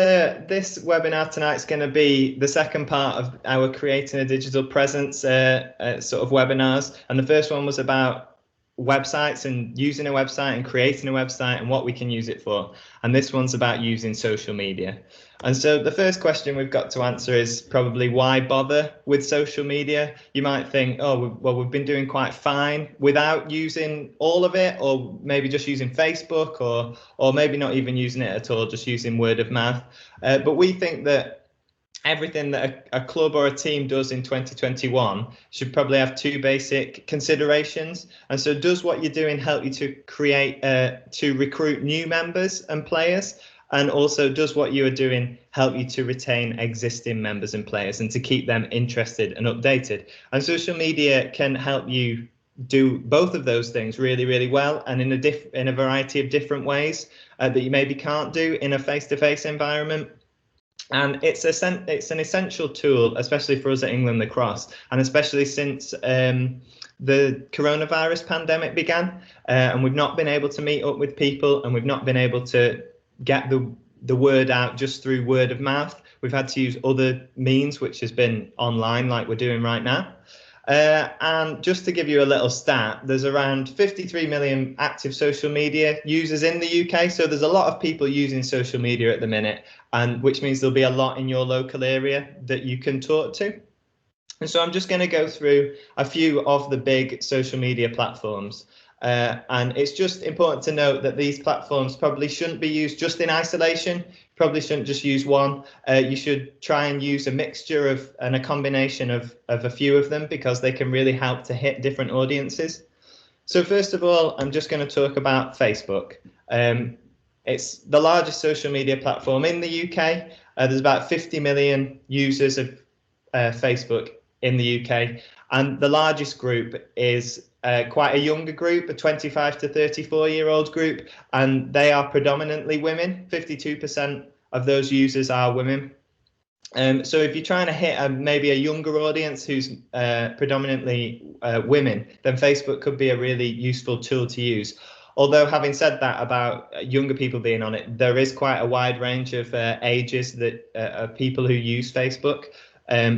This webinar tonight is going to be the second part of our creating a digital presence sort of webinars. And the first one was about websites and using a website and creating a website and what we can use it for. And this one's about using social media. And so the first question we've got to answer is probably why bother with social media? You might think, oh, well, we've been doing quite fine without using all of it, or maybe just using Facebook, or maybe not even using it at all, just using word of mouth. But we think that everything that a club or a team does in 2021 should probably have two basic considerations. And so does what you're doing help you to to recruit new members and players? And also, does what you are doing help you to retain existing members and players and to keep them interested and updated? And social media can help you do both of those things really, really well, and in a variety of different ways that you maybe can't do in a face-to-face environment. And it's an essential tool, especially for us at England Lacrosse, and especially since the coronavirus pandemic began, and we've not been able to meet up with people, and we've not been able to get the word out just through word of mouth. We've had to use other means, which has been online, like we're doing right now. And just to give you a little stat, there's around 53 million active social media users in the UK. So there's a lot of people using social media at the minute, and which means there'll be a lot in your local area that you can talk to. And so I'm just going to go through a few of the big social media platforms. And it's just important to note that these platforms probably shouldn't be used just in isolation. Probably shouldn't just use one. You should try and use a mixture and a combination of a few of them, because they can really help to hit different audiences. So first of all, I'm just going to talk about Facebook. It's the largest social media platform in the UK. There's about 50 million users of Facebook in the UK, and the largest group is quite a younger group, a 25 to 34-year-old group, and they are predominantly women. 52% of those users are women. So if you're trying to hit maybe a younger audience who's predominantly women, then Facebook could be a really useful tool to use. Although, having said that about younger people being on it, there is quite a wide range of ages of people who use Facebook.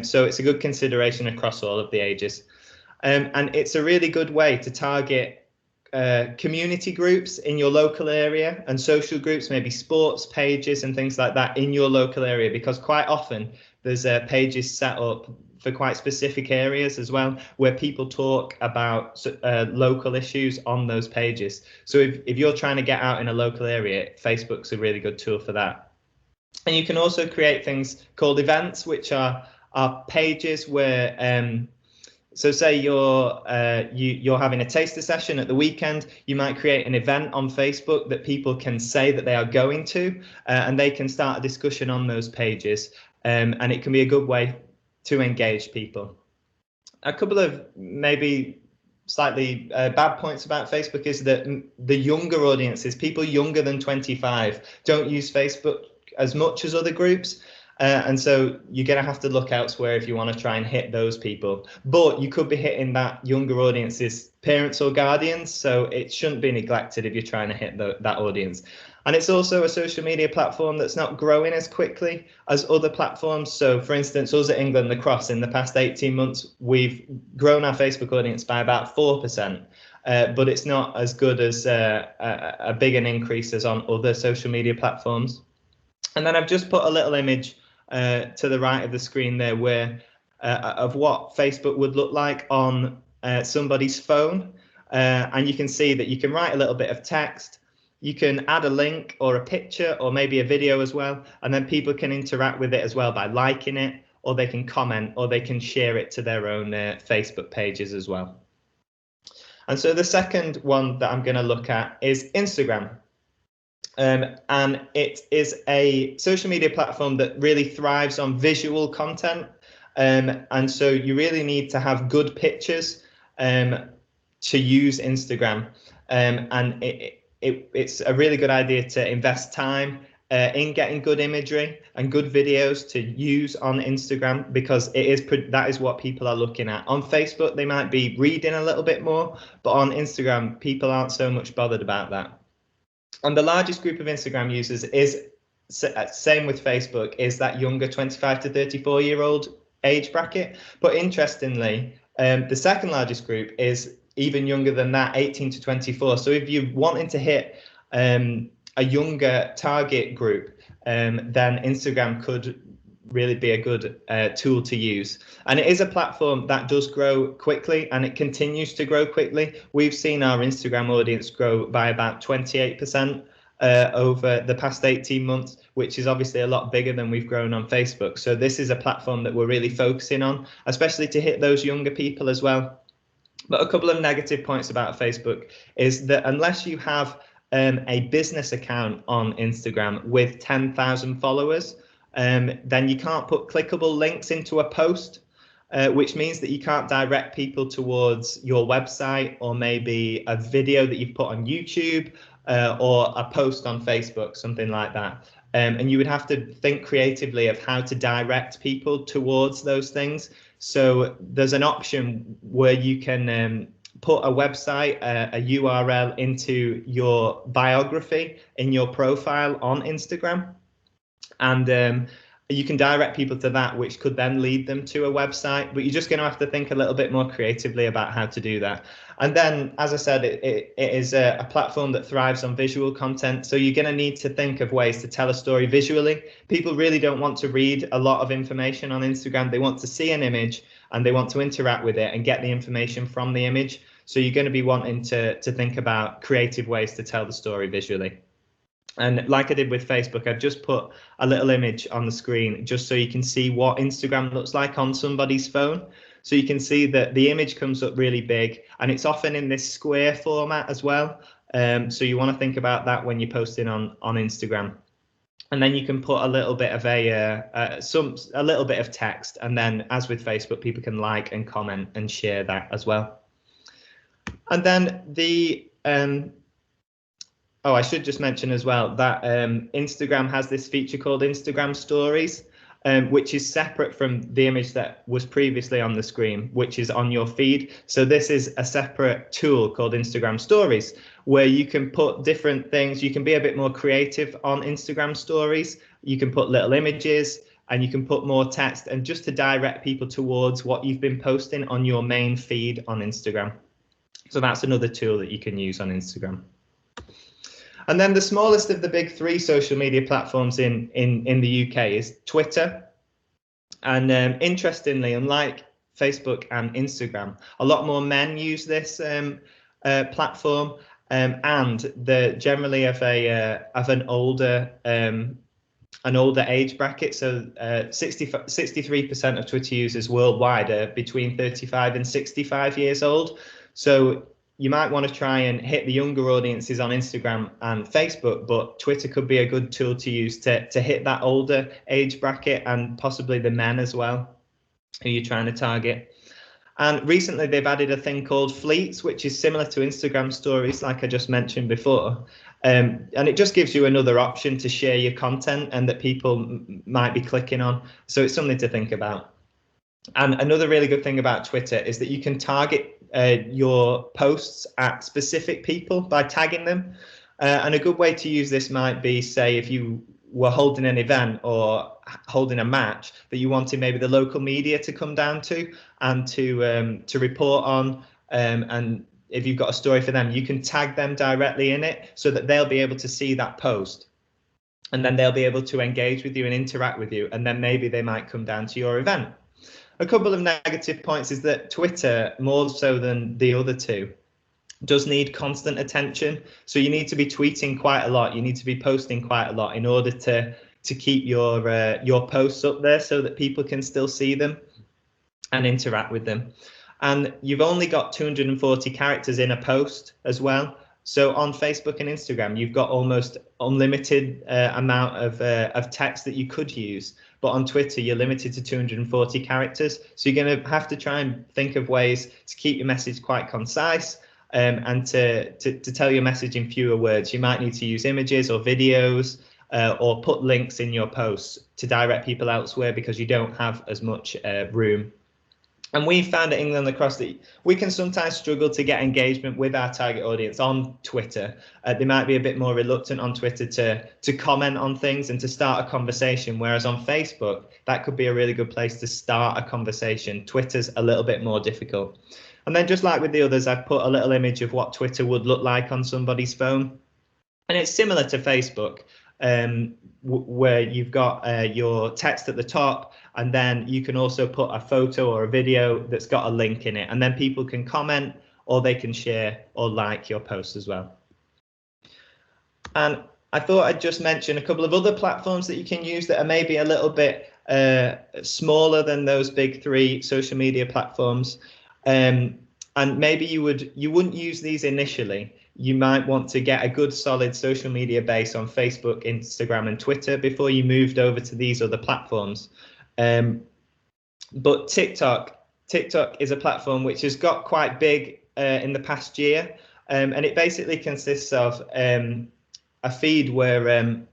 So it's a good consideration across all of the ages. And it's a really good way to target community groups in your local area and social groups, maybe sports pages and things like that in your local area, because quite often there's pages set up for quite specific areas as well, where people talk about local issues on those pages. So if you're trying to get out in a local area, Facebook's a really good tool for that. And you can also create things called events, which are pages where so say you're having a taster session at the weekend, you might create an event on Facebook that people can say that they are going to, and they can start a discussion on those pages, and it can be a good way to engage people. A couple of maybe slightly bad points about Facebook is that the younger audiences, people younger than 25, don't use Facebook as much as other groups. And so you're going to have to look elsewhere if you want to try and hit those people. But you could be hitting that younger audience's parents or guardians, so it shouldn't be neglected if you're trying to hit that audience. And it's also a social media platform that's not growing as quickly as other platforms. So, for instance, us at England Lacrosse, in the past 18 months, we've grown our Facebook audience by about 4%. But it's not as good as a big an increase as on other social media platforms. And then I've just put a little image to the right of the screen there, where of what Facebook would look like on somebody's phone. And you can see that you can write a little bit of text, you can add a link or a picture or maybe a video as well, and then people can interact with it as well by liking it, or they can comment, or they can share it to their own Facebook pages as well. And so the second one that I'm going to look at is Instagram. And it is a social media platform that really thrives on visual content. And so you really need to have good pictures to use Instagram. And it's a really good idea to invest time in getting good imagery and good videos to use on Instagram, because that is what people are looking at. On Facebook, they might be reading a little bit more, but on Instagram, people aren't so much bothered about that. And the largest group of Instagram users is same with Facebook, is that younger 25 to 34-year-old age bracket. But interestingly, the second largest group is even younger than that, 18 to 24. So if you're wanting to hit a younger target group, then Instagram could really be a good tool to use. And it is a platform that does grow quickly, and it continues to grow quickly. We've seen our Instagram audience grow by about 28% over the past 18 months, which is obviously a lot bigger than we've grown on Facebook. So this is a platform that we're really focusing on, especially to hit those younger people as well. But a couple of negative points about Facebook is that unless you have a business account on Instagram with 10,000 followers, then you can't put clickable links into a post, which means that you can't direct people towards your website or maybe a video that you've put on YouTube or a post on Facebook, something like that. And you would have to think creatively of how to direct people towards those things. So there's an option where you can put a website, a URL into your biography in your profile on Instagram. And you can direct people to that, which could then lead them to a website. But you're just going to have to think a little bit more creatively about how to do that. And then, as I said, it is a platform that thrives on visual content. So you're going to need to think of ways to tell a story visually. People really don't want to read a lot of information on Instagram. They want to see an image and they want to interact with it and get the information from the image. So you're going to be wanting to think about creative ways to tell the story visually. And like I did with Facebook, I've just put a little image on the screen just so you can see what Instagram looks like on somebody's phone. So you can see that the image comes up really big, and it's often in this square format as well. So you want to think about that when you're posting on Instagram. And then you can put a little bit of a little bit of text, and then as with Facebook, people can like and comment and share that as well. And then the I should just mention as well that Instagram has this feature called Instagram Stories, which is separate from the image that was previously on the screen, which is on your feed. So this is a separate tool called Instagram Stories, where you can put different things. You can be a bit more creative on Instagram Stories. You can put little images and you can put more text, and just to direct people towards what you've been posting on your main feed on Instagram. So that's another tool that you can use on Instagram. And then the smallest of the big three social media platforms in the UK is Twitter. And interestingly, unlike Facebook and Instagram, a lot more men use this platform, and they're generally of an older age bracket. So 63% of Twitter users worldwide are between 35 and 65 years old. So you might want to try and hit the younger audiences on Instagram and Facebook, but Twitter could be a good tool to use to hit that older age bracket and possibly the men as well who you're trying to target. And recently they've added a thing called Fleets, which is similar to Instagram Stories, like I just mentioned before. And it just gives you another option to share your content and that people might be clicking on. So it's something to think about. And another really good thing about Twitter is that you can target your posts at specific people by tagging them. And a good way to use this might be, say, if you were holding an event or holding a match that you wanted maybe the local media to come down to and to report on, and if you've got a story for them, you can tag them directly in it so that they'll be able to see that post, and then they'll be able to engage with you and interact with you, and then maybe they might come down to your event. A couple of negative points is that Twitter, more so than the other two, does need constant attention. So you need to be tweeting quite a lot. You need to be posting quite a lot in order to keep your posts up there so that people can still see them and interact with them. And you've only got 240 characters in a post as well. So on Facebook and Instagram, you've got almost unlimited amount of text that you could use. But on Twitter, you're limited to 240 characters. So you're going to have to try and think of ways to keep your message quite concise, and to tell your message in fewer words. You might need to use images or videos or put links in your posts to direct people elsewhere because you don't have as much room And we found at England Lacrosse that we can sometimes struggle to get engagement with our target audience on Twitter. They might be a bit more reluctant on Twitter to comment on things and to start a conversation, whereas on Facebook, that could be a really good place to start a conversation. Twitter's a little bit more difficult. And then just like with the others, I've put a little image of what Twitter would look like on somebody's phone. And it's similar to Facebook, where you've got your text at the top, and then you can also put a photo or a video that's got a link in it, and then people can comment or they can share or like your post as well. And I thought I'd just mention a couple of other platforms that you can use that are maybe a little bit smaller than those big three social media platforms. And maybe you wouldn't use these initially. You might want to get a good solid social media base on Facebook, Instagram, and Twitter before you moved over to these other platforms. But TikTok is a platform which has got quite big in the past year, and it basically consists of a feed where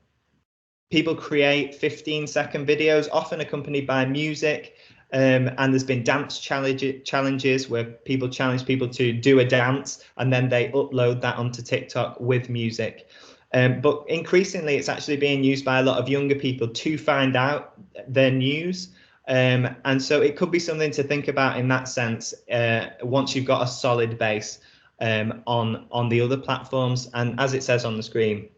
people create 15-second videos, often accompanied by music. And there's been dance challenges where people challenge people to do a dance and then they upload that onto TikTok with music. But increasingly, it's actually being used by a lot of younger people to find out their news. And so it could be something to think about in that sense once you've got a solid base on the other platforms. And as it says on the screen,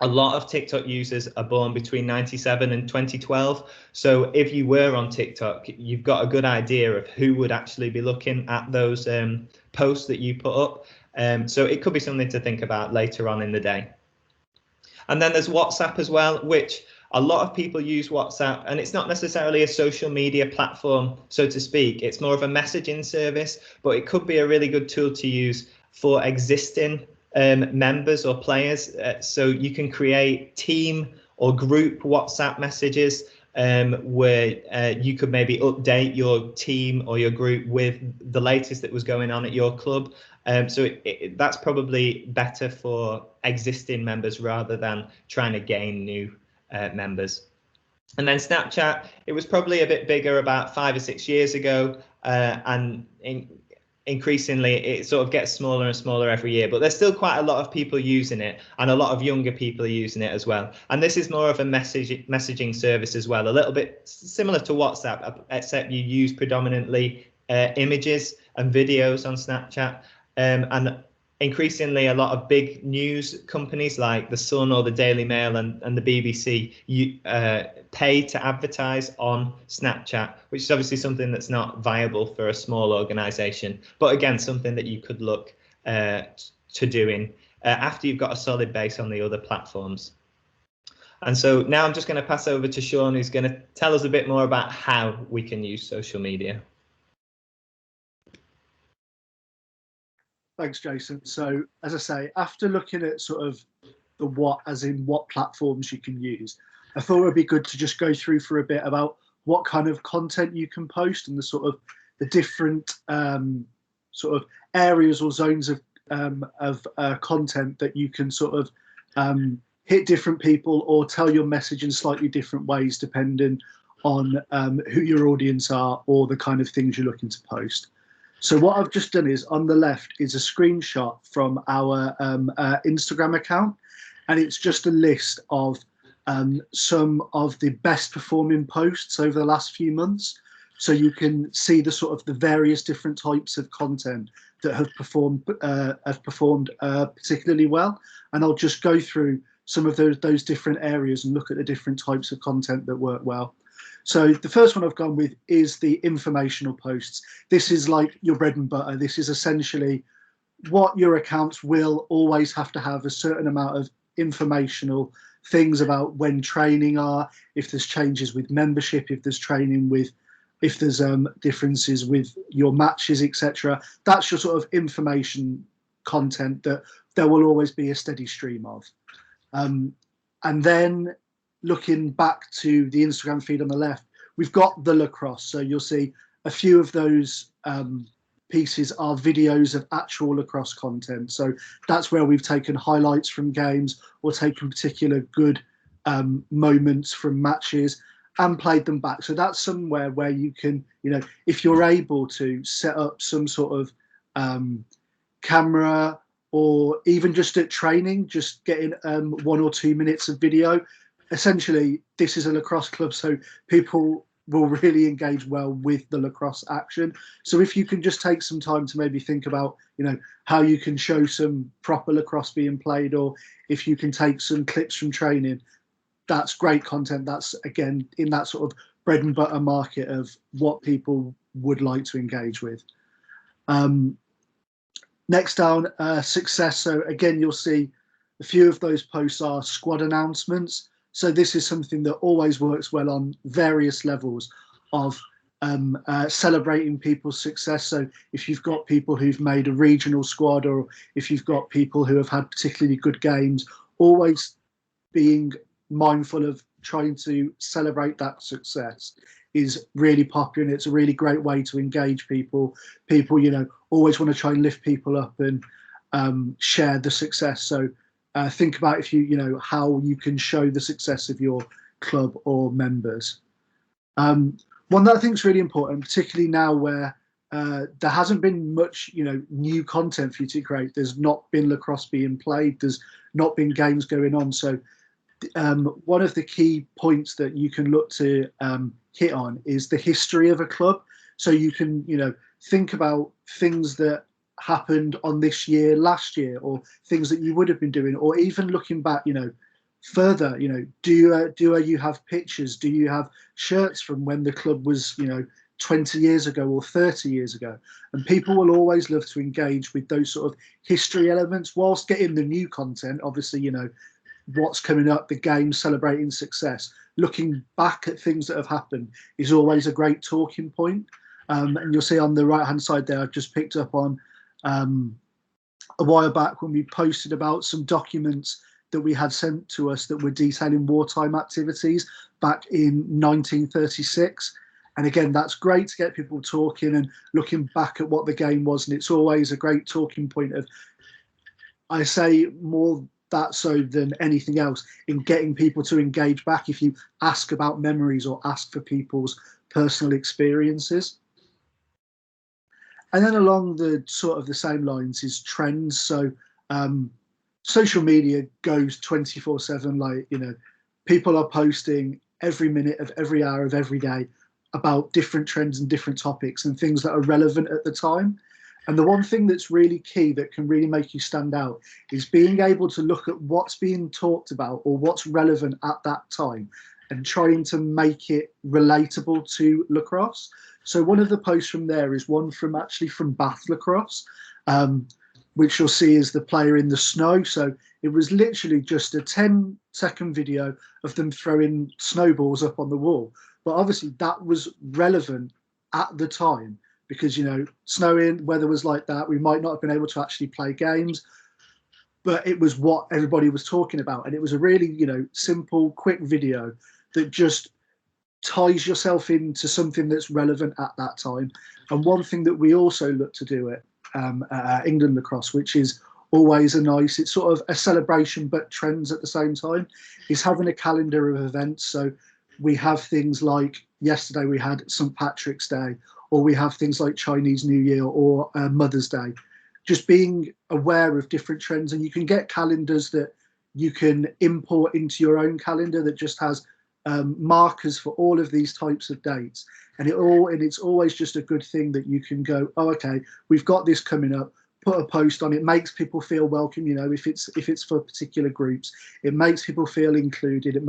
a lot of TikTok users are born between 97 and 2012. So if you were on TikTok, you've got a good idea of who would actually be looking at those posts that you put up. So it could be something to think about later on in the day. And then there's WhatsApp as well, which a lot of people use WhatsApp, and it's not necessarily a social media platform, so to speak. It's more of a messaging service, but it could be a really good tool to use for existing members or players. So you can create team or group WhatsApp messages where you could maybe update your team or your group with the latest that was going on at your club. So that's probably better for existing members rather than trying to gain new members. And then Snapchat, it was probably a bit bigger about 5 or 6 years ago, and increasingly it sort of gets smaller and smaller every year, but there's still quite a lot of people using it, and a lot of younger people are using it as well. And this is more of a messaging service as well, a little bit similar to WhatsApp, except you use predominantly images and videos on Snapchat. And increasingly, a lot of big news companies like the Sun or the Daily Mail and the BBC pay to advertise on Snapchat, which is obviously something that's not viable for a small organisation, but again, something that you could look to doing after you've got a solid base on the other platforms. And so now I'm just going to pass over to Sean, who's going to tell us a bit more about how we can use social media. Thanks, Jason. So, as I say, after looking at sort of the what, as in what platforms you can use, I thought it would be good to just go through for a bit about what kind of content you can post and the sort of the different sort of areas or zones of content that you can sort of hit different people or tell your message in slightly different ways depending on who your audience are or the kind of things you're looking to post. So what I've just done is on the left is a screenshot from our Instagram account, and it's just a list of some of the best performing posts over the last few months. So you can see the sort of the various different types of content that have performed particularly well. And I'll just go through some of those different areas and look at the different types of content that work well. So the first one I've gone with is the informational posts. This is like your bread and butter. This is essentially what your accounts will always have to have: a certain amount of informational things about when training are, if there's changes with membership, if there's training with, if there's differences with your matches, etc. That's your sort of information content that there will always be a steady stream of. And then looking back to the Instagram feed on the left, we've got the Lacrosse. So you'll see a few of those pieces are videos of actual Lacrosse content. So that's where we've taken highlights from games or taken particular good moments from matches. and played them back. So that's somewhere where you can, if you're able to set up some sort of camera, or even just at training, just getting 1 or 2 minutes of video. Essentially, this is a lacrosse club, so people will really engage well with the lacrosse action. So if you can just take some time to maybe think about, how you can show some proper lacrosse being played, or if you can take some clips from training, that's great content. That's, again, in that sort of bread and butter market of what people would like to engage with. Next down, success. So again, you'll see a few of those posts are squad announcements. So this is something that always works well on various levels of celebrating people's success. So if you've got people who've made a regional squad, or if you've got people who have had particularly good games, always being mindful of trying to celebrate that success is really popular, and it's a really great way to engage people. People, always want to try and lift people up and share the success. So think about how you can show the success of your club or members. One that I think is really important, particularly now where there hasn't been much, new content for you to create. There's not been lacrosse being played. There's not been games going on. So one of the key points that you can look to hit on is the history of a club. So you can, think about things that happened on this year, last year, or things that you would have been doing, or even looking back, further. Do you have pictures? Do you have shirts from when the club was, 20 years ago or 30 years ago? And people will always love to engage with those sort of history elements, whilst getting the new content. Obviously, what's coming up, the game, celebrating success, looking back at things that have happened is always a great talking point. And you'll see on the right hand side there, I've just picked up on a while back when we posted about some documents that we had sent to us that were detailing wartime activities back in 1936. And again, that's great to get people talking and looking back at what the game was. And it's always a great talking point of, I say more that so than anything else, in getting people to engage back if you ask about memories or ask for people's personal experiences. And then along the sort of the same lines is trends. So social media goes 24/7. Like, people are posting every minute of every hour of every day about different trends and different topics and things that are relevant at the time. And the one thing that's really key that can really make you stand out is being able to look at what's being talked about or what's relevant at that time and trying to make it relatable to lacrosse. So one of the posts from there is one from Bath Lacrosse, which you'll see is the player in the snow. So it was literally just a 10-second video of them throwing snowballs up on the wall. But obviously that was relevant at the time, because, snowing, weather was like that. We might not have been able to actually play games, but it was what everybody was talking about. And it was a really, simple, quick video that just ties yourself into something that's relevant at that time. And one thing that we also look to do at England Lacrosse, which is always it's sort of a celebration, but trends at the same time, is having a calendar of events. So we have things like yesterday we had St. Patrick's Day, or we have things like Chinese New Year or Mother's Day. Just being aware of different trends, and you can get calendars that you can import into your own calendar that just has markers for all of these types of dates. And it's always just a good thing that you can go, oh, okay, we've got this coming up, put a post on. It makes people feel welcome. If it's for particular groups, it makes people feel included. It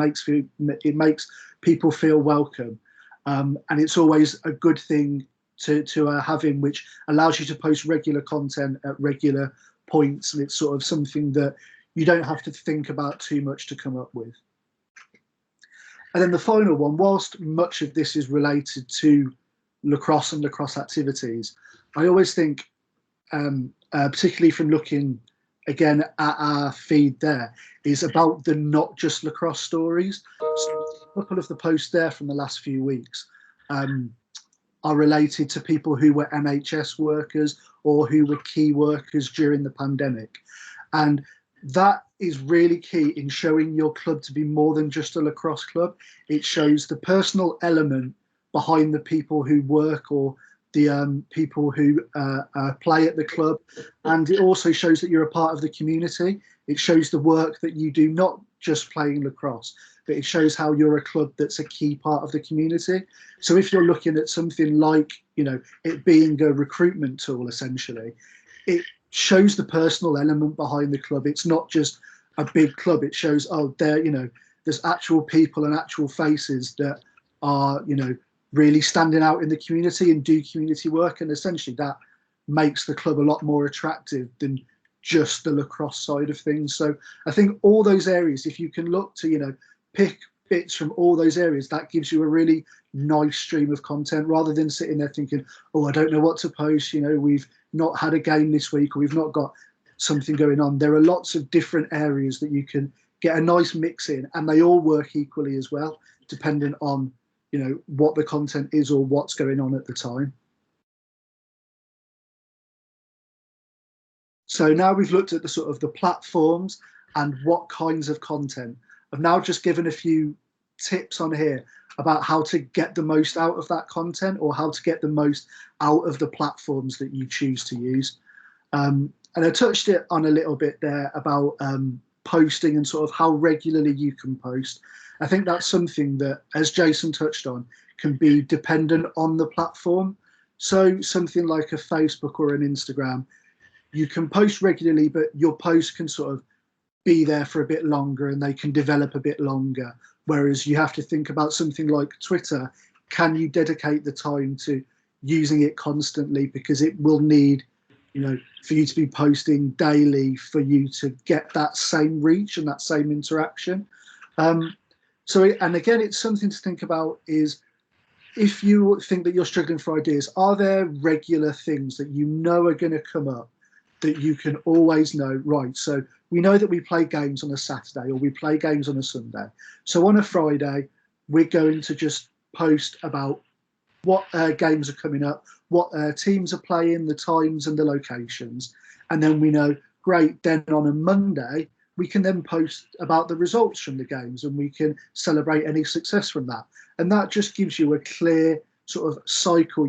makes people feel welcome. And it's always a good thing to have in, which allows you to post regular content at regular points. And it's sort of something that you don't have to think about too much to come up with. And then the final one, whilst much of this is related to lacrosse and lacrosse activities, I always think, particularly from looking again at our feed there, is about the not just lacrosse stories. So a couple of the posts there from the last few weeks are related to people who were NHS workers or who were key workers during the pandemic. And that is really key in showing your club to be more than just a lacrosse club. It shows the personal element behind the people who work or the people who play at the club, and it also shows that you're a part of the community. It shows the work that you do, not just playing lacrosse, but it shows how you're a club that's a key part of the community. So if you're looking at something like, it being a recruitment tool, essentially, it shows the personal element behind the club. It's not just a big club. It shows, there's actual people and actual faces that are, really standing out in the community and do community work. And essentially that makes the club a lot more attractive than just the lacrosse side of things. So I think all those areas, if you can look to, pick bits from all those areas, that gives you a really nice stream of content, rather than sitting there thinking, oh, I don't know what to post. We've not had a game this week, or we've not got something going on. There are lots of different areas that you can get a nice mix in, and they all work equally as well, depending on what the content is or what's going on at the time. So now we've looked at the sort of the platforms and what kinds of content. I've now just given a few tips on here about how to get the most out of that content, or how to get the most out of the platforms that you choose to use. And I touched it on a little bit there about posting and sort of how regularly you can post. I think that's something that, as Jason touched on, can be dependent on the platform. So something like a Facebook or an Instagram, you can post regularly, but your post can sort of be there for a bit longer and they can develop a bit longer. Whereas you have to think about something like Twitter. Can you dedicate the time to using it constantly? Because it will need, for you to be posting daily for you to get that same reach and that same interaction. And again, it's something to think about is, if you think that you're struggling for ideas, are there regular things that are going to come up that you can always know, right? So we know that we play games on a Saturday, or we play games on a Sunday. So on a Friday, we're going to just post about what games are coming up, what teams are playing, the times and the locations. And then we know, great, then on a Monday, we can then post about the results from the games, and we can celebrate any success from that. And that just gives you a clear sort of cycle,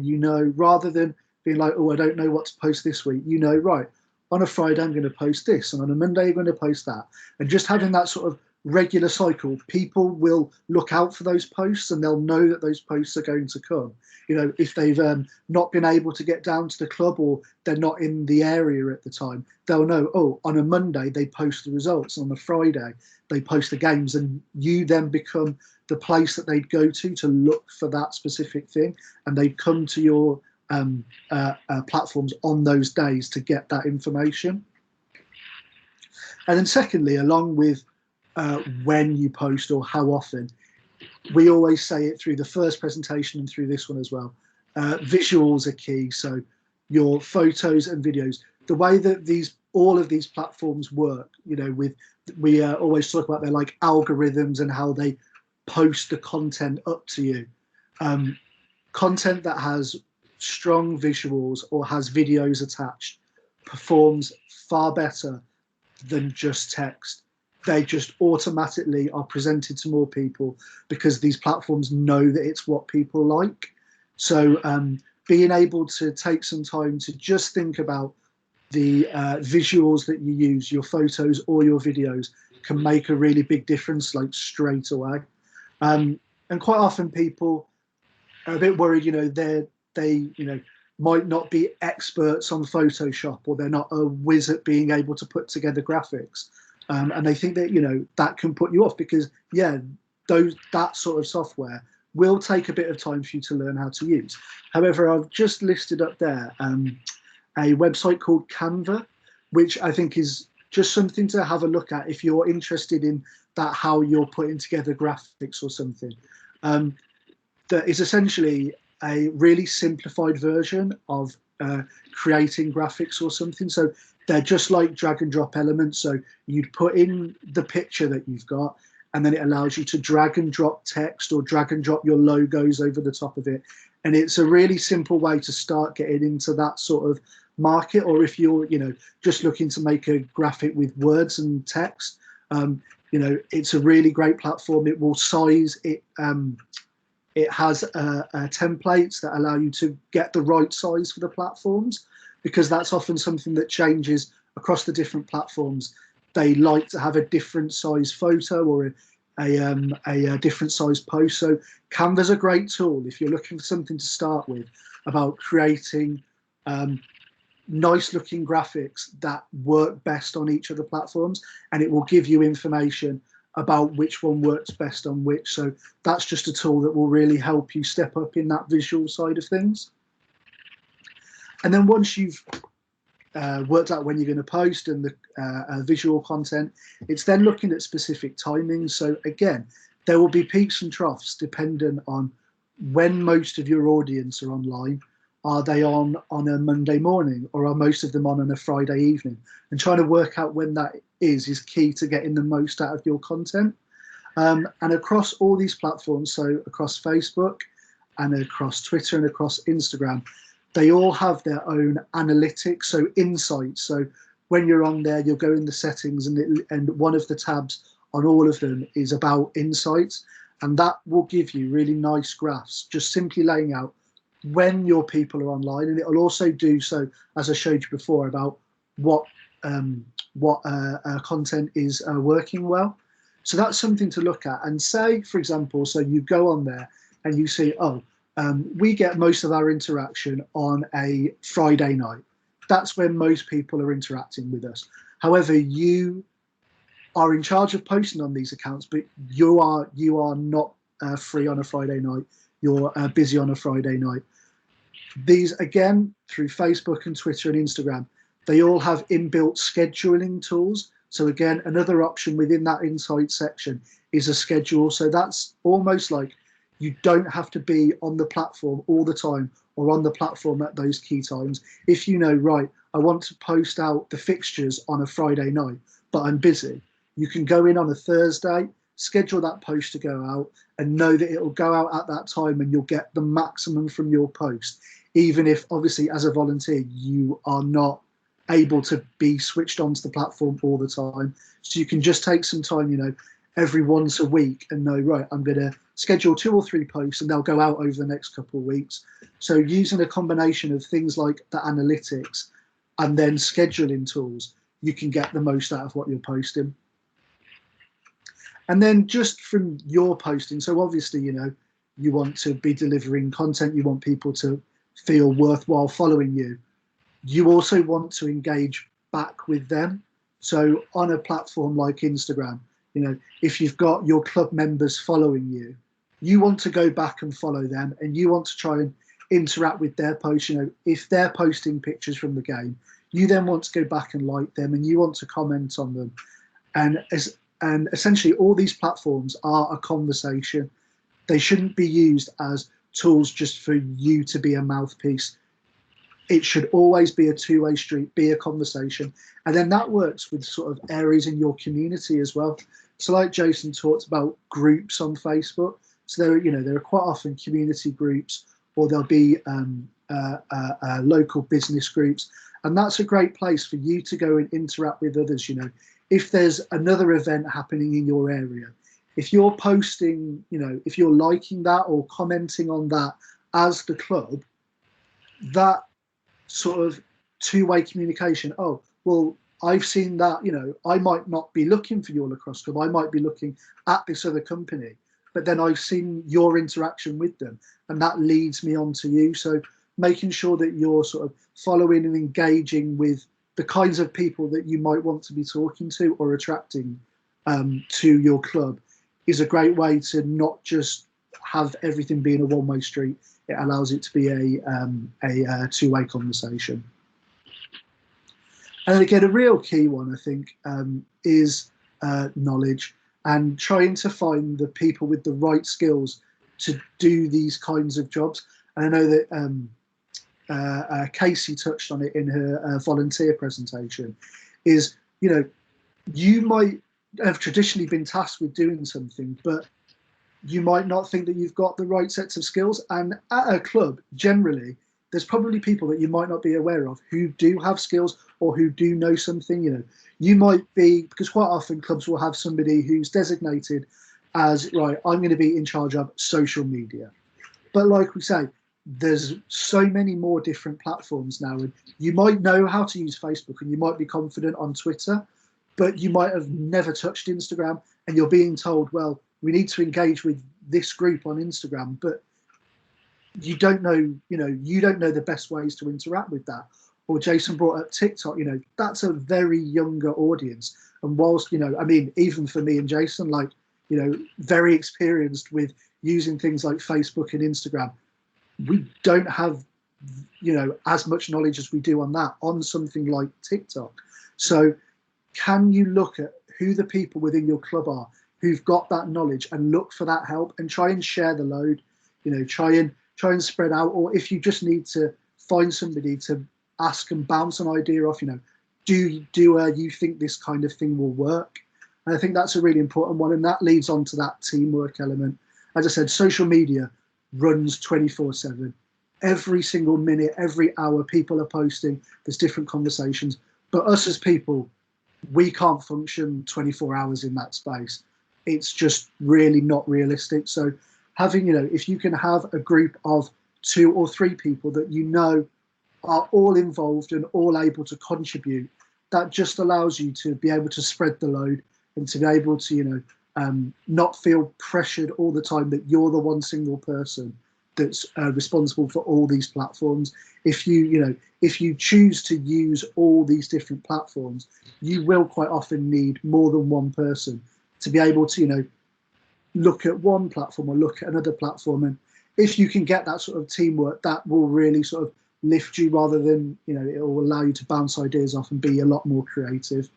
rather than being like, oh, I don't know what to post this week. Right, on a Friday, I'm going to post this, and on a Monday, I'm going to post that. And just having that sort of regular cycle, people will look out for those posts, and they'll know that those posts are going to come. If they've not been able to get down to the club, or they're not in the area at the time, they'll know, oh, on a Monday they post the results, and on a Friday they post the games, and you then become the place that they'd go to look for that specific thing, and they'd come to your platforms on those days to get that information. And then secondly, along with when you post or how often, we always say it through the first presentation and through this one as well. Visuals are key. So your photos and videos, the way that all of these platforms work, we always talk about their like algorithms and how they post the content up to you. Content that has strong visuals or has videos attached performs far better than just text. They just automatically are presented to more people because these platforms know that it's what people like. So being able to take some time to just think about the visuals that you use, your photos or your videos, can make a really big difference, like straight away. And quite often people are a bit worried, they might not be experts on Photoshop, or they're not a whiz at being able to put together graphics. And they think that, that can put you off, because that sort of software will take a bit of time for you to learn how to use. However, I've just listed up there a website called Canva, which I think is just something to have a look at if you're interested in that, how you're putting together graphics or something. That is essentially a really simplified version of creating graphics or something. So they're just like drag and drop elements. So you'd put in the picture that you've got, and then it allows you to drag and drop text or drag and drop your logos over the top of it. And it's a really simple way to start getting into that sort of market, or if you're, just looking to make a graphic with words and text, it's a really great platform. It will size it. It has templates that allow you to get the right size for the platforms, because that's often something that changes across the different platforms. They like to have a different size photo or a different size post. So Canva's a great tool if you're looking for something to start with about creating nice looking graphics that work best on each of the platforms, and it will give you information about which one works best on which. So that's just a tool that will really help you step up in that visual side of things. And then once you've worked out when you're going to post and the visual content, it's then looking at specific timings. So again, there will be peaks and troughs dependent on when most of your audience are online. Are they on a Monday morning, or are most of them on a Friday evening? And trying to work out when that is key to getting the most out of your content. And across all these platforms, so across Facebook and across Twitter and across Instagram, they all have their own analytics, so insights. So when you're on there, you'll go in the settings, and one of the tabs on all of them is about insights. And that will give you really nice graphs, just simply laying out when your people are online. And it'll also do so, as I showed you before, about what content is working well. So that's something to look at. And say, for example, so you go on there and you see, we get most of our interaction on a Friday night. That's when most people are interacting with us. However, you are in charge of posting on these accounts, but you are not free on a Friday night. You're busy on a Friday night. These, again, through Facebook and Twitter and Instagram, they all have inbuilt scheduling tools. So again, another option within that insight section is a schedule. So that's almost like you don't have to be on the platform all the time or on the platform at those key times. If you know, right, I want to post out the fixtures on a Friday night, but I'm busy, you can go in on a Thursday, schedule that post to go out, and know that it will go out at that time and you'll get the maximum from your post, even if obviously as a volunteer you are not able to be switched onto the platform all the time. So you can just take some time, every once a week, and know, right, I'm going to schedule 2 or 3 posts and they'll go out over the next couple of weeks. So using a combination of things like the analytics and then scheduling tools, you can get the most out of what you're posting. And then just from your posting, so obviously, you want to be delivering content, you want people to feel worthwhile following you. You also want to engage back with them. So on a platform like Instagram, if you've got your club members following you, you want to go back and follow them, and you want to try and interact with their posts. If they're posting pictures from the game, you then want to go back and like them, and you want to comment on them. And essentially all these platforms are a conversation. They shouldn't be used as tools just for you to be a mouthpiece. It should always be a two-way street, be a conversation. And then that works with sort of areas in your community as well. So like Jason talked about groups on Facebook. So there are quite often community groups, or there'll be local business groups. And that's a great place for you to go and interact with others. If there's another event happening in your area, if you're posting, if you're liking that or commenting on that as the club, that sort of two-way communication. Oh, well, I've seen that, I might not be looking for your lacrosse club. I might be looking at this other company, but then I've seen your interaction with them, and that leads me on to you. So making sure that you're sort of following and engaging with the kinds of people that you might want to be talking to or attracting to your club is a great way to not just have everything being a one-way street. It allows it to be a two-way conversation. And again, a real key one, I think, is knowledge, and trying to find the people with the right skills to do these kinds of jobs. And I know that Casey touched on it in her volunteer presentation, is, you might have traditionally been tasked with doing something, but you might not think that you've got the right sets of skills. And at a club, generally, there's probably people that you might not be aware of who do have skills or who do know something. You know, you might be, because quite often clubs will have somebody who's designated as, right, I'm going to be in charge of social media. But like we say, there's so many more different platforms now, and you might know how to use Facebook and you might be confident on Twitter, but you might have never touched Instagram, and you're being told, well, we need to engage with this group on Instagram, but you don't know, you don't know the best ways to interact with that. Or Jason brought up TikTok, that's a very younger audience. And whilst, I mean, even for me and Jason, like, very experienced with using things like Facebook and Instagram, we don't have, as much knowledge as we do on that, on something like TikTok. So can you look at who the people within your club are who've got that knowledge and look for that help and try and share the load, try and spread out. Or if you just need to find somebody to ask and bounce an idea off, do you think this kind of thing will work? And I think that's a really important one. And that leads on to that teamwork element. As I said, social media runs 24/7. Every single minute, every hour, people are posting. There's different conversations. But us as people, we can't function 24 hours in that space. It's just really not realistic. So having, if you can have a group of 2 or 3 people that are all involved and all able to contribute, that just allows you to be able to spread the load and to be able to, not feel pressured all the time that you're the one single person that's responsible for all these platforms. If you choose to use all these different platforms, you will quite often need more than one person to be able to, look at one platform or look at another platform. And if you can get that sort of teamwork, that will really sort of lift you, rather than, it will allow you to bounce ideas off and be a lot more creative.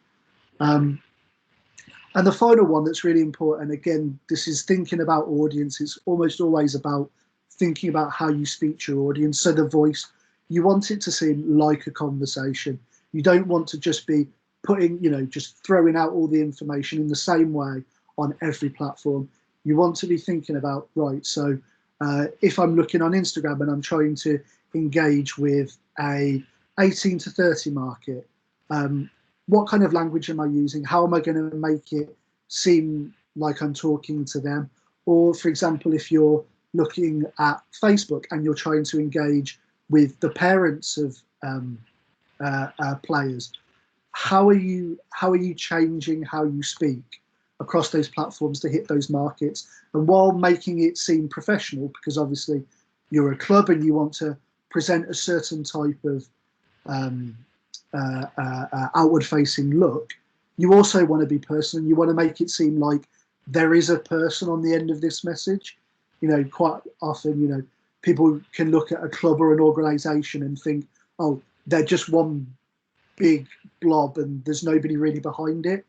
And the final one that's really important, again, this is thinking about audience. It's almost always about thinking about how you speak to your audience. So the voice, you want it to seem like a conversation. You don't want to just be putting, just throwing out all the information in the same way on every platform. You want to be thinking about, right, so if I'm looking on Instagram and I'm trying to engage with a 18 to 30 market, what kind of language am I using? How am I going to make it seem like I'm talking to them? Or, for example, if you're looking at Facebook and you're trying to engage with the parents of players, how are you changing how you speak across those platforms to hit those markets, and while making it seem professional, because obviously you're a club and you want to present a certain type of outward-facing look, you also want to be personal. You want to make it seem like there is a person on the end of this message. Quite often, people can look at a club or an organisation and think, oh, they're just one big blob and there's nobody really behind it.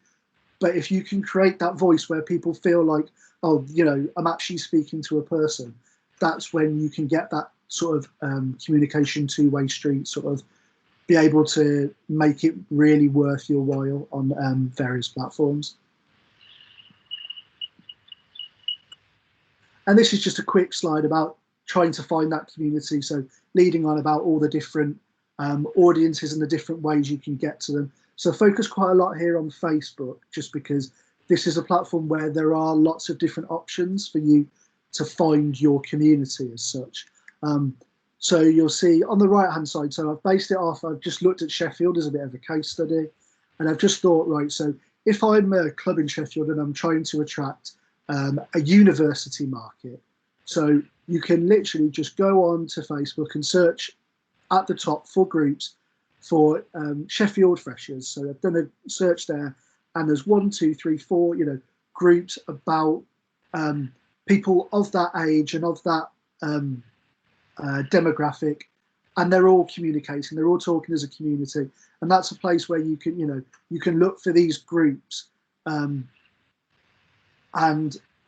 But if you can create that voice where people feel like, oh, I'm actually speaking to a person, that's when you can get that sort of communication two-way street, sort of be able to make it really worth your while on various platforms. And this is just a quick slide about trying to find that community. So leading on about all the different audiences and the different ways you can get to them. So focus quite a lot here on Facebook, just because this is a platform where there are lots of different options for you to find your community as such. So you'll see on the right hand side, so I've based it off, I've just looked at Sheffield as a bit of a case study, and I've just thought, right, so if I'm a club in Sheffield and I'm trying to attract a university market, so you can literally just go on to Facebook and search at the top for groups for Sheffield freshers. So I've done a search there, and there's 1, 2, 3, 4, groups about people of that age and of that demographic, and they're all communicating, they're all talking as a community, and that's a place where you can you can look for these groups, and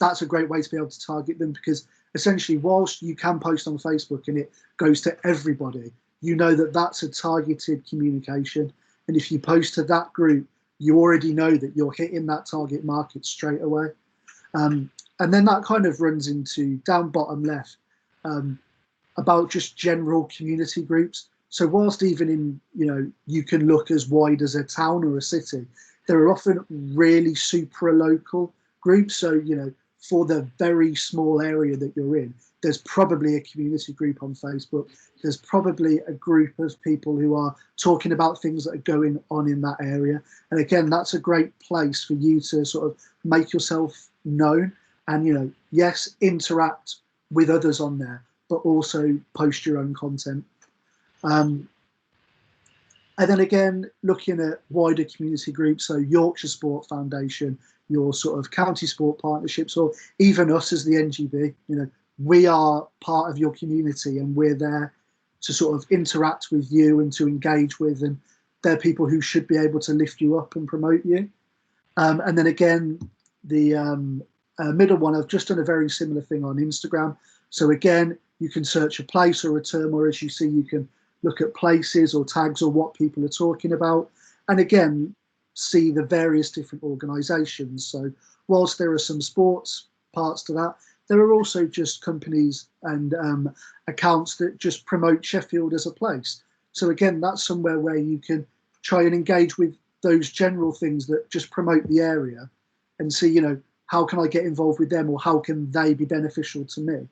that's a great way to be able to target them, because essentially whilst you can post on Facebook and it goes to everybody, that that's a targeted communication, and if you post to that group, you already know that you're hitting that target market straight away. And then that kind of runs into down bottom left. about just general community groups. So whilst even in, you can look as wide as a town or a city, there are often really super local groups. So, for the very small area that you're in, there's probably a community group on Facebook. There's probably a group of people who are talking about things that are going on in that area. And again, that's a great place for you to sort of make yourself known and, yes, interact with others on there, but also post your own content. And then again, looking at wider community groups, so Yorkshire Sport Foundation, your sort of county sport partnerships, or even us as the NGB, we are part of your community and we're there to sort of interact with you and to engage with, and they're people who should be able to lift you up and promote you. And then again, the middle one, I've just done a very similar thing on Instagram. So again, you can search a place or a term, or as you see, you can look at places or tags or what people are talking about. And again, see the various different organisations. So whilst there are some sports parts to that, there are also just companies and accounts that just promote Sheffield as a place. So again, that's somewhere where you can try and engage with those general things that just promote the area and see, how can I get involved with them, or how can they be beneficial to me?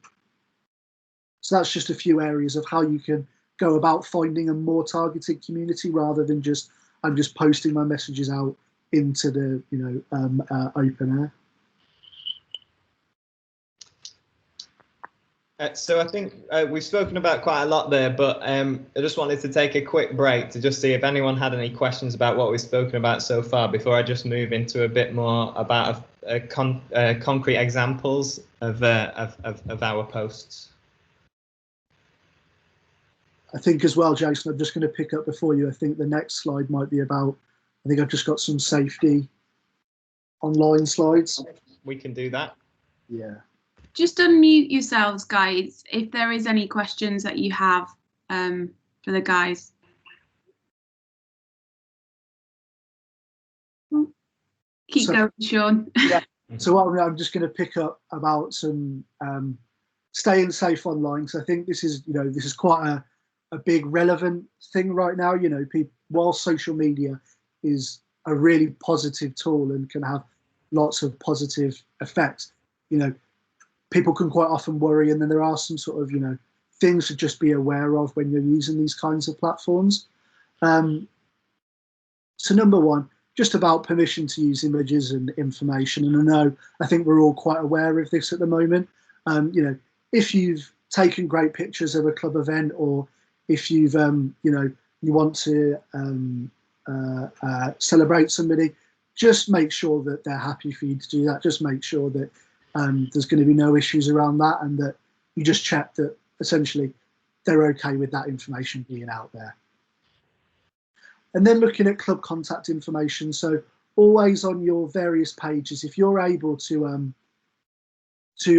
So that's just a few areas of how you can go about finding a more targeted community rather than just, I'm just posting my messages out into the, open air. So I think we've spoken about quite a lot there, but I just wanted to take a quick break to just see if anyone had any questions about what we've spoken about so far before I just move into a bit more about concrete examples of our posts. I think as well, Jason, I'm just going to pick up before you. I think the next slide might be about, I think I've just got some safety online slides. We can do that. Yeah. Just unmute yourselves, guys, if there is any questions that you have for the guys. Keep going, Sean. Yeah. So I'm just going to pick up about some staying safe online. So I think this is, this is quite a big relevant thing right now. People, while social media is a really positive tool and can have lots of positive effects, people can quite often worry, and then there are some sort of, things to just be aware of when you're using these kinds of platforms. So number one, just about permission to use images and information. And I think we're all quite aware of this at the moment. If you've taken great pictures of a club event, or if you've, you want to celebrate somebody, just make sure that they're happy for you to do that. Just make sure that there's going to be no issues around that, and that you just check that essentially they're okay with that information being out there. And then looking at club contact information, so always on your various pages, if you're able to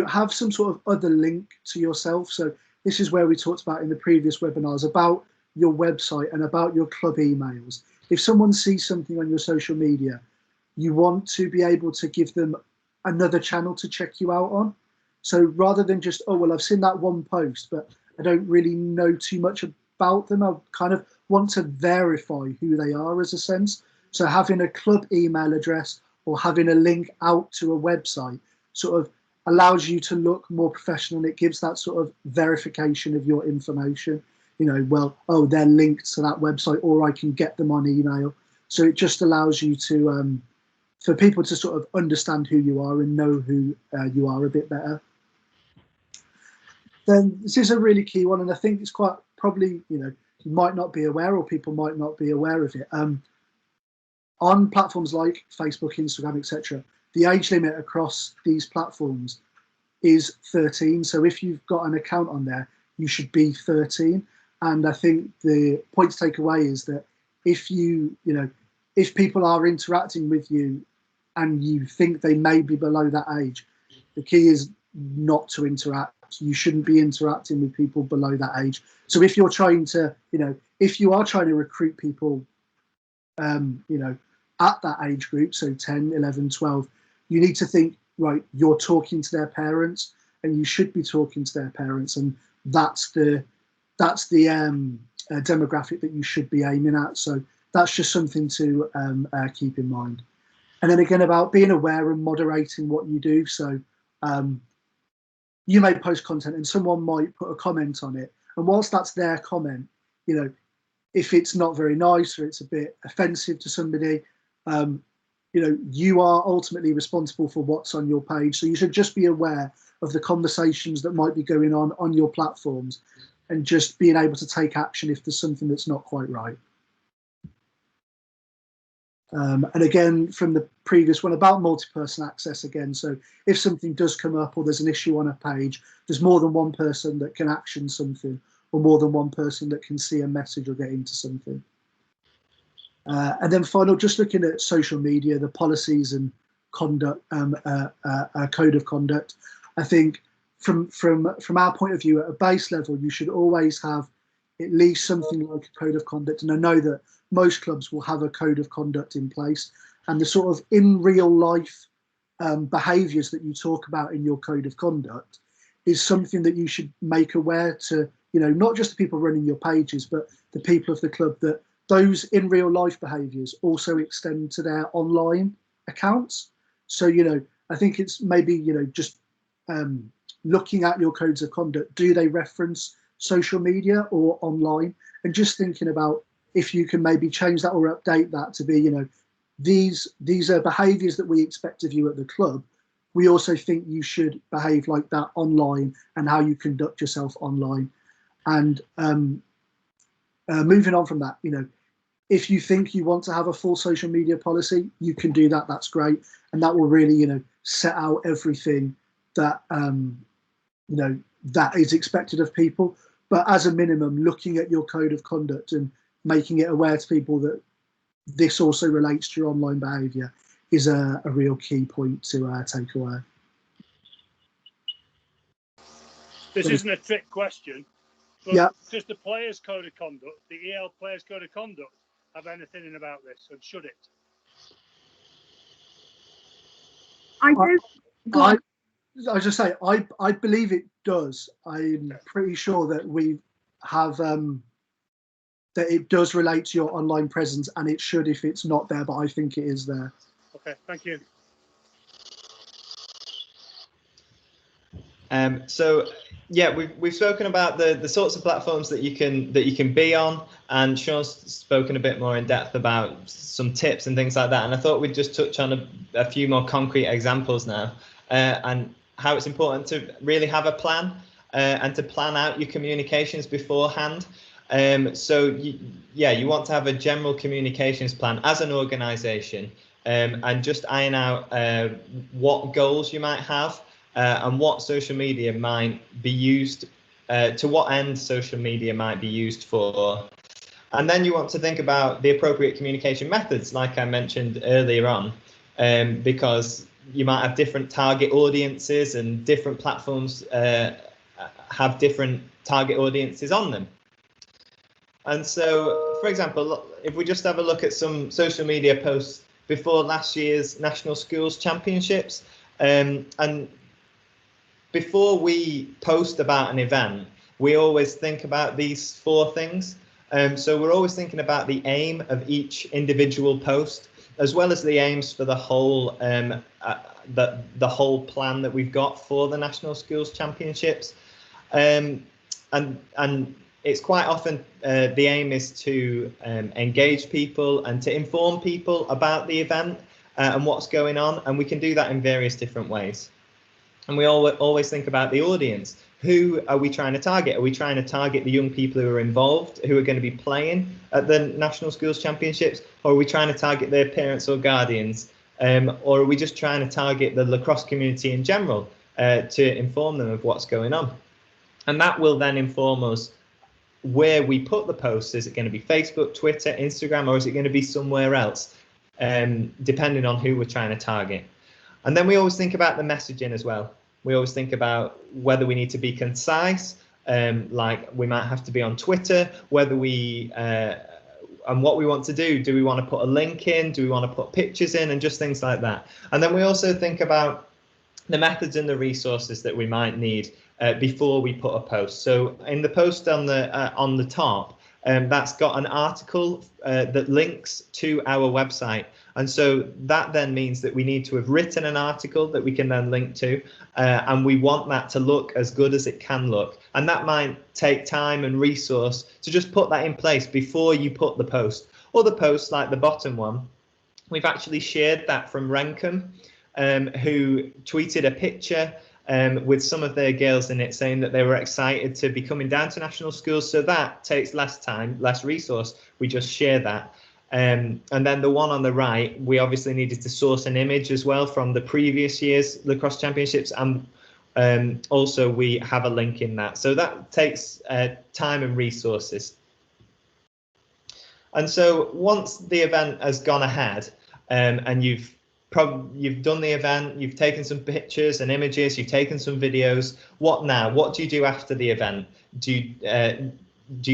have some sort of other link to yourself. So this is where we talked about in the previous webinars about your website and about your club emails. If someone sees something on your social media, you want to be able to give them another channel to check you out on. So rather than just, oh, well, I've seen that one post, but I don't really know too much about them, I kind of want to verify who they are as a sense. So having a club email address or having a link out to a website sort of allows you to look more professional, and it gives that sort of verification of your information. Well, oh, they're linked to that website, or I can get them on email. So it just allows you to, for people to sort of understand who you are and know who you are a bit better. Then this is a really key one, and I think it's quite probably, you might not be aware, or people might not be aware of it. On platforms like Facebook, Instagram, etc., the age limit across these platforms is 13. So if you've got an account on there, you should be 13. And I think the point to take away is that if if people are interacting with you and you think they may be below that age, the key is not to interact. You shouldn't be interacting with people below that age. So if you're trying to, if you are trying to recruit people, at that age group, so 10, 11, 12, you need to think, right, you're talking to their parents, and you should be talking to their parents, and that's the demographic that you should be aiming at. So that's just something to keep in mind. And then again, about being aware and moderating what you do. So you may post content and someone might put a comment on it, and whilst that's their comment, you know, if it's not very nice or it's a bit offensive to somebody, you know, you are ultimately responsible for what's on your page. So you should just be aware of the conversations that might be going on your platforms, and just being able to take action if there's something that's not quite right. And again, from the previous one about multi-person access again, so if something does come up or there's an issue on a page, there's more than one person that can action something, or more than one person that can see a message or get into something. And then final, just looking at social media, the policies and conduct, code of conduct. I think from our point of view, at a base level, you should always have at least something like a code of conduct. And I know that most clubs will have a code of conduct in place, and the sort of in real life behaviours that you talk about in your code of conduct is something that you should make aware to, you know, not just the people running your pages, but the people of the club, that those in real life behaviours also extend to their online accounts. So, you know, I think it's maybe, you know, just looking at your codes of conduct, do they reference social media or online? And just thinking about if you can maybe change that or update that to be, you know, these are behaviours that we expect of you at the club. We also think you should behave like that online, and how you conduct yourself online. And moving on from that, you know, if you think you want to have a full social media policy, you can do that. That's great, and that will really, you know, set out everything that you know, that is expected of people. But as a minimum, looking at your code of conduct and making it aware to people that this also relates to your online behaviour is a real key point to take away. This isn't a trick question, but yeah, does the players' code of conduct, the EL players' code of conduct, have anything in about this, and should it? I don't. Go on. I was just say, I believe it does. I'm pretty sure that we have that it does relate to your online presence, and it should if it's not there, but I think it is there. Okay, thank you. So yeah, we've spoken about the sorts of platforms that you can be on, and Sean's spoken a bit more in depth about some tips and things like that. And I thought we'd just touch on a few more concrete examples now, and how it's important to really have a plan and to plan out your communications beforehand. So you want to have a general communications plan as an organisation, and just iron out what goals you might have. And what social media might be used, to what end social media might be used for. And then you want to think about the appropriate communication methods, like I mentioned earlier on, because you might have different target audiences, and different platforms have different target audiences on them. And so, for example, if we just have a look at some social media posts before last year's National Schools Championships, and before we post about an event, we always think about these 4 things. So we're always thinking about the aim of each individual post, as well as the aims for the whole the whole plan that we've got for the National Schools Championships. And it's quite often the aim is to engage people and to inform people about the event and what's going on, and we can do that in various different ways. And we always think about the audience. Who are we trying to target? Are we trying to target the young people who are involved, who are going to be playing at the National Schools Championships? Or are we trying to target their parents or guardians? Or are we just trying to target the lacrosse community in general to inform them of what's going on? And that will then inform us where we put the posts. Is it going to be Facebook, Twitter, Instagram, or is it going to be somewhere else, depending on who we're trying to target? And then we always think about the messaging as well. We always think about whether we need to be concise, like we might have to be on Twitter, whether we, and what we want to do. Do we want to put a link in? Do we want to put pictures in, and just things like that? And then we also think about the methods and the resources that we might need before we put a post. So in the post on the top, that's got an article that links to our website. And so that then means that we need to have written an article that we can then link to, and we want that to look as good as it can look. And that might take time and resource to just put that in place before you put the post. Other posts, like the bottom one, we've actually shared that from Renkum, who tweeted a picture with some of their girls in it, saying that they were excited to be coming down to national schools. So that takes less time, less resource. We just share that. And then the one on the right, we obviously needed to source an image as well from the previous year's Lacrosse Championships, and also we have a link in that. So that takes time and resources. And so once the event has gone ahead, and you've done the event, you've taken some pictures and images, you've taken some videos, what now? What do you do after the event? Do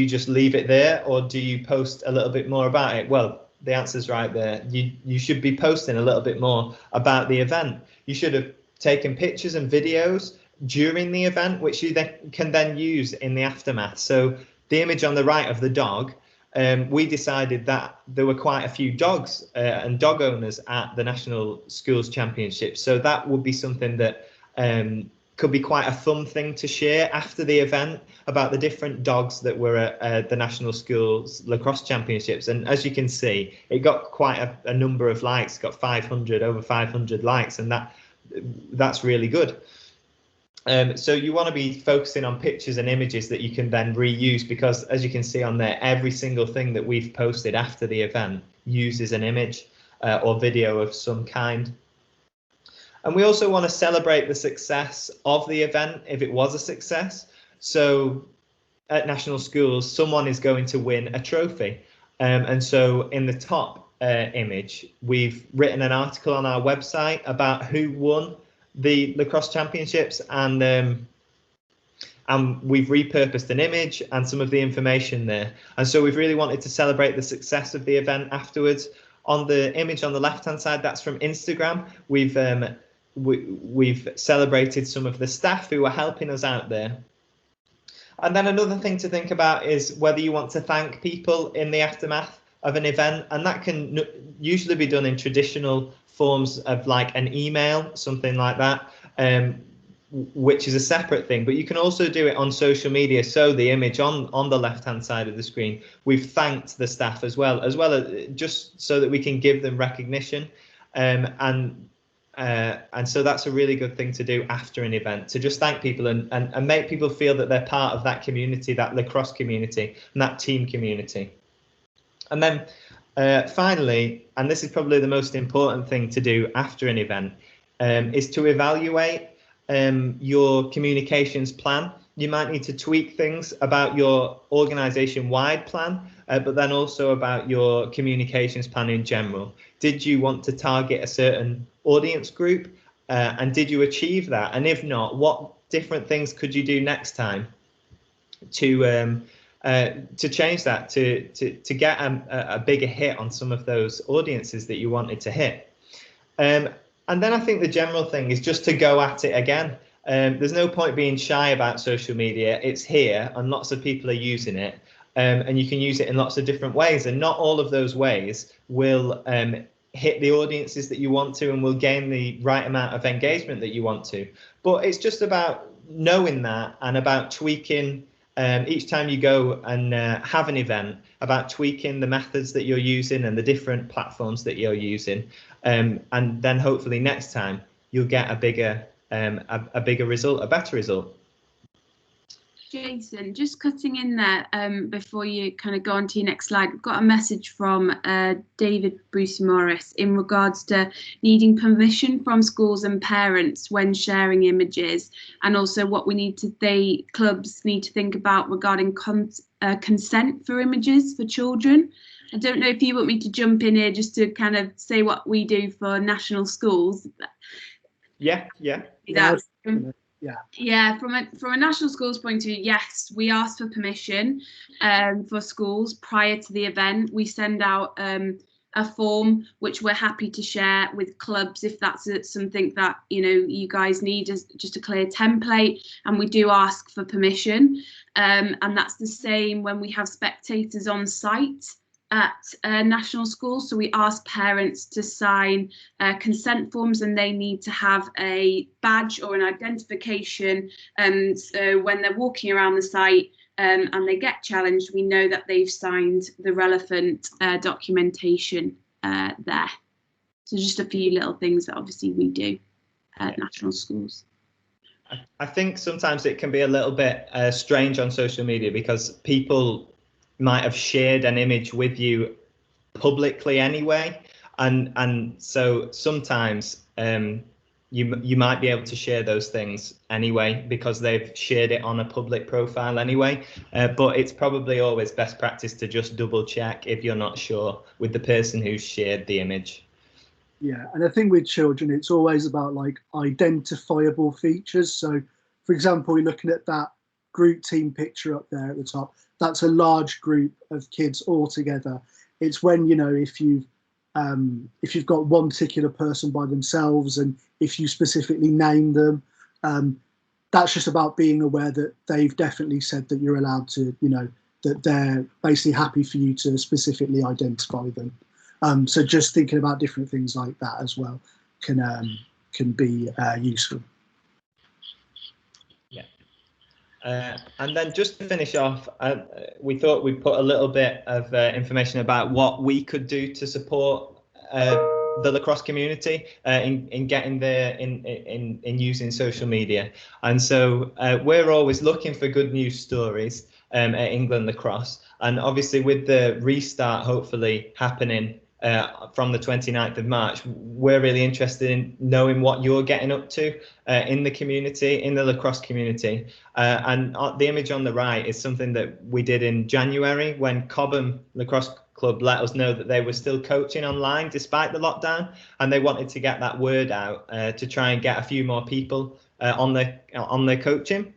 you just leave it there, or do you post a little bit more about it? Well, the answer's right there. You should be posting a little bit more about the event. You should have taken pictures and videos during the event, which you can then use in the aftermath. So the image on the right of the dog, we decided that there were quite a few dogs and dog owners at the National Schools Championships. So that would be something that could be quite a fun thing to share after the event about the different dogs that were at the National Schools Lacrosse Championships. And as you can see, it got quite a number of likes, got over 500 likes, and that's really good. So you want to be focusing on pictures and images that you can then reuse, because as you can see on there, every single thing that we've posted after the event uses an image or video of some kind. And we also want to celebrate the success of the event if it was a success. So at National Schools, someone is going to win a trophy. And so in the top image, we've written an article on our website about who won the Lacrosse Championships, and we've repurposed an image and some of the information there. And so we've really wanted to celebrate the success of the event afterwards. On the image on the left-hand side, that's from Instagram. We've celebrated some of the staff who are helping us out there. And then another thing to think about is whether you want to thank people in the aftermath of an event, and that can usually be done in traditional forms of like an email, something like that, which is a separate thing. But you can also do it on social media. So the image on the left-hand side of the screen, we've thanked the staff as well as just so that we can give them recognition. And so that's a really good thing to do after an event, to just thank people and make people feel that they're part of that community, that lacrosse community and that team community. And then finally, and this is probably the most important thing to do after an event, is to evaluate your communications plan. You might need to tweak things about your organization-wide plan, but then also about your communications plan in general. Did you want to target a certain audience group, and did you achieve that? And if not, what different things could you do next time to change that, to get a bigger hit on some of those audiences that you wanted to hit? And then I think the general thing is just to go at it again. There's no point being shy about social media. It's here and lots of people are using it, and you can use it in lots of different ways, and not all of those ways will hit the audiences that you want to and will gain the right amount of engagement that you want to. But it's just about knowing that and about tweaking each time you go and have an event, about tweaking the methods that you're using and the different platforms that you're using, and then hopefully next time you'll get a bigger result, a better result. Jason, just cutting in there before you kind of go on to your next slide, we've got a message from David Bruce Morris in regards to needing permission from schools and parents when sharing images, and also what clubs need to think about regarding consent for images for children. I don't know if you want me to jump in here just to kind of say what we do for national schools. Yeah, from a national schools point of view, yes, we ask for permission for schools prior to the event. We send out a a form which we're happy to share with clubs if that's something that you guys need, as just a clear template, and we do ask for permission, and that's the same when we have spectators on site at national schools. So we ask parents to sign consent forms, and they need to have a badge or an identification, so when they're walking around the site and they get challenged, we know that they've signed the relevant documentation there. So just a few little things that obviously we do at national schools. I think sometimes it can be a little bit strange on social media, because people might have shared an image with you publicly anyway, and so sometimes you might be able to share those things anyway because they've shared it on a public profile anyway, but it's probably always best practice to just double check if you're not sure with the person who's shared the image. Yeah, and I think with children, it's always about like identifiable features. So, for example, you're looking at that group team picture up there at the top. That's a large group of kids all together. It's when, if you've got one particular person by themselves, and if you specifically name them, that's just about being aware that they've definitely said that you're allowed to, that they're basically happy for you to specifically identify them. So just thinking about different things like that as well can be useful. Yeah. And then just to finish off, we thought we'd put a little bit of information about what we could do to support the lacrosse community in getting there, in using social media. And so we're always looking for good news stories at England Lacrosse. And obviously with the restart hopefully happening from the 29th of March, we're really interested in knowing what you're getting up to in the community, in the lacrosse community. And the image on the right is something that we did in January when Cobham Lacrosse Club let us know that they were still coaching online despite the lockdown, and they wanted to get that word out to try and get a few more people on their coaching.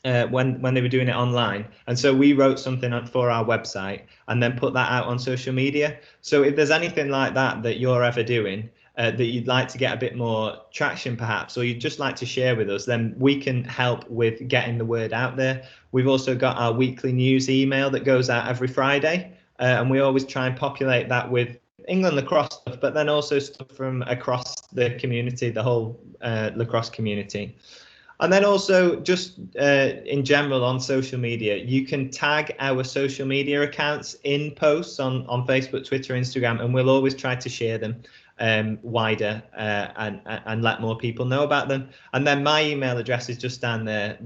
When they were doing it online. And so we wrote something for our website and then put that out on social media. So if there's anything like that you're ever doing that you'd like to get a bit more traction perhaps, or you'd just like to share with us, then we can help with getting the word out there. We've also got our weekly news email that goes out every Friday, and we always try and populate that with England lacrosse stuff, but then also stuff from across the community, the whole lacrosse community. And then also just in general on social media, you can tag our social media accounts in posts on Facebook, Twitter, Instagram, and we'll always try to share them wider and let more people know about them. And then my email address is just down there,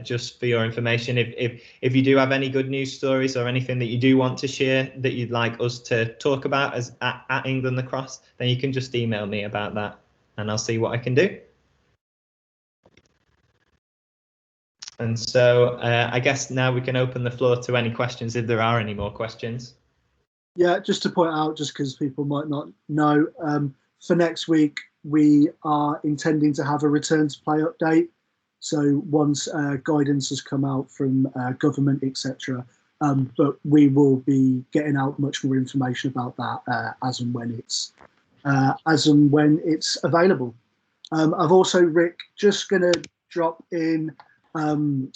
just for your information. If you do have any good news stories or anything that you do want to share that you'd like us to talk about as at England Lacrosse, then you can just email me about that and I'll see what I can do. And so I guess now we can open the floor to any questions if there are any more questions. Yeah, just to point out, just because people might not know, for next week, we are intending to have a return to play update. So once guidance has come out from government, etc., but we will be getting out much more information about that as and when it's available. I've also, Rick, just going to drop in the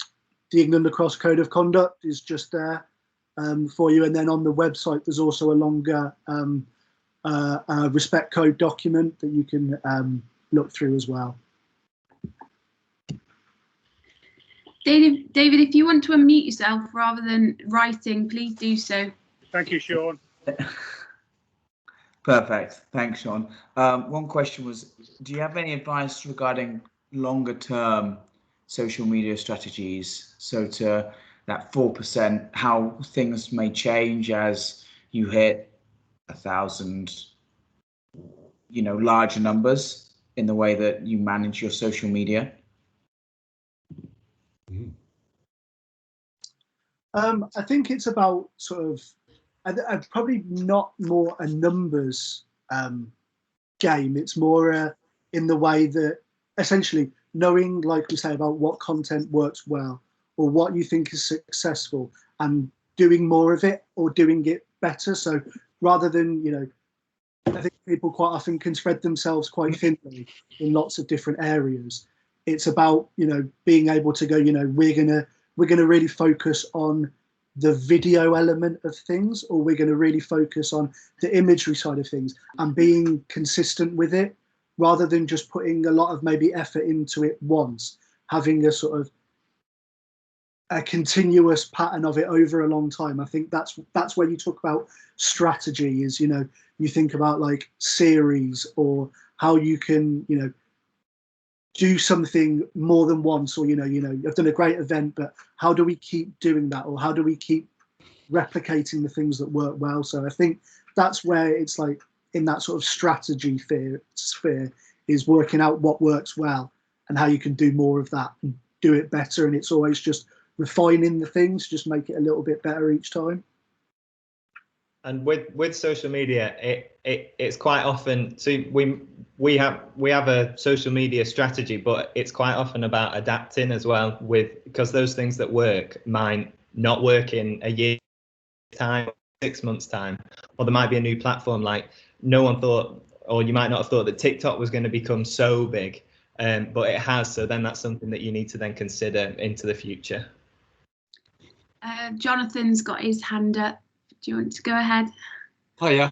England Lacrosse Code of Conduct is just there for you, and then on the website there's also a longer respect code document that you can look through as well. David, if you want to unmute yourself rather than writing, please do so. Thank you, Sean. Perfect. Thanks, Sean. One question was, do you have any advice regarding longer term social media strategies? So to that 4%, how things may change as you hit 1,000, larger numbers in the way that you manage your social media? I think it's about sort of, I'd probably not more a numbers game. It's more in the way that essentially knowing, like we say, about what content works well or what you think is successful and doing more of it or doing it better. So rather than, you know, I think people quite often can spread themselves quite thinly in lots of different areas. It's about, you know, being able to go, you know, we're gonna really focus on the video element of things, or we're going to really focus on the imagery side of things, and being consistent with it, rather than just putting a lot of maybe effort into it once, having a sort of a continuous pattern of it over a long time. I think that's where you talk about strategy, is, you know, you think about like series, or how you can, you know, do something more than once, or, you know, I've done a great event, but how do we keep doing that, or how do we keep replicating the things that work well? So I think that's where it's like, in that sort of strategy sphere is working out what works well and how you can do more of that and do it better. And it's always just refining the things, just make it a little bit better each time. And with social media, it's quite often, so we have a social media strategy, but it's quite often about adapting as well, because those things that work might not work in a year's time, 6 months time, or there might be a new platform. Like, no one thought, or you might not have thought, that TikTok was going to become so big, but it has. So then that's something that you need to then consider into the future. Jonathan's got his hand up. Do you want to go ahead? Hiya.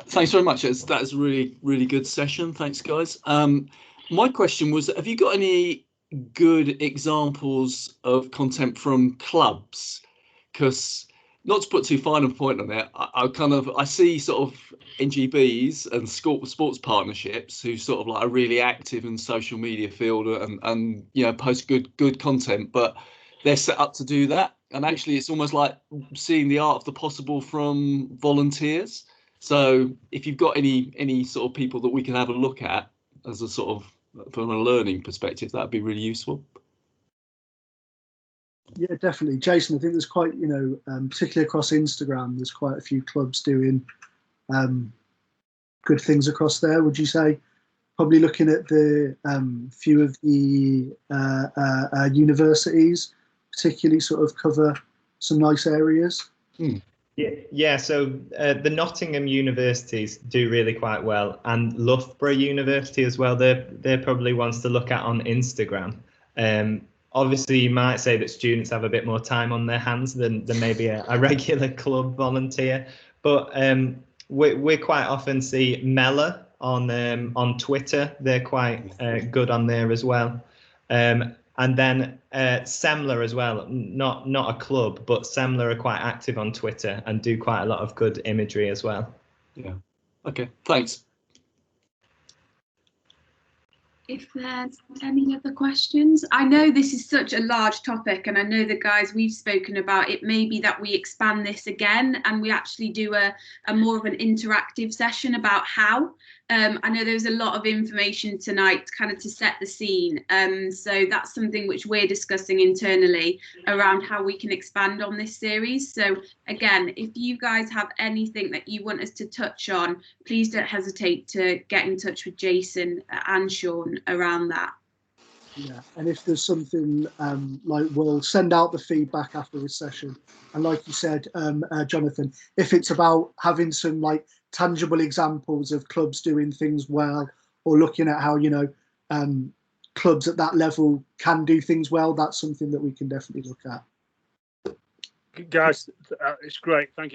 Thanks very much. That's a really good session. Thanks, guys. My question was, have you got any good examples of content from clubs? Because, not to put too fine a point on it, I see sort of NGBs and sports partnerships who sort of like are really active in the social media field and you know, post good content, but they're set up to do that. And actually, it's almost like seeing the art of the possible from volunteers. So if you've got any sort of people that we can have a look at as a sort of, from a learning perspective, that'd be really useful. Yeah, definitely. Jason, I think there's quite, you know, particularly across Instagram, there's quite a few clubs doing good things across there. Would you say? Probably looking at the few of the universities, particularly sort of cover some nice areas. Yeah. So the Nottingham universities do really quite well, and Loughborough University as well. They're probably ones to look at on Instagram. Obviously, you might say that students have a bit more time on their hands than maybe a regular club volunteer, but we quite often see Mella on Twitter. They're quite good on there as well. And then Semler as well, not a club, but Semler are quite active on Twitter and do quite a lot of good imagery as well. Yeah. Okay, thanks. If there's any other questions, I know this is such a large topic, and I know the guys we've spoken about, it may be that we expand this again and we actually do a more of an interactive session about how. I know there's a lot of information tonight kind of to set the scene. So that's something which we're discussing internally around how we can expand on this series. So again, if you guys have anything that you want us to touch on, please don't hesitate to get in touch with Jason and Sean around that. Yeah, and if there's something like, we'll send out the feedback after this session. And like you said, Jonathan, if it's about having some like tangible examples of clubs doing things well, or looking at how, you know, clubs at that level can do things well, that's something that we can definitely look at. Guys, it's great. Thank you.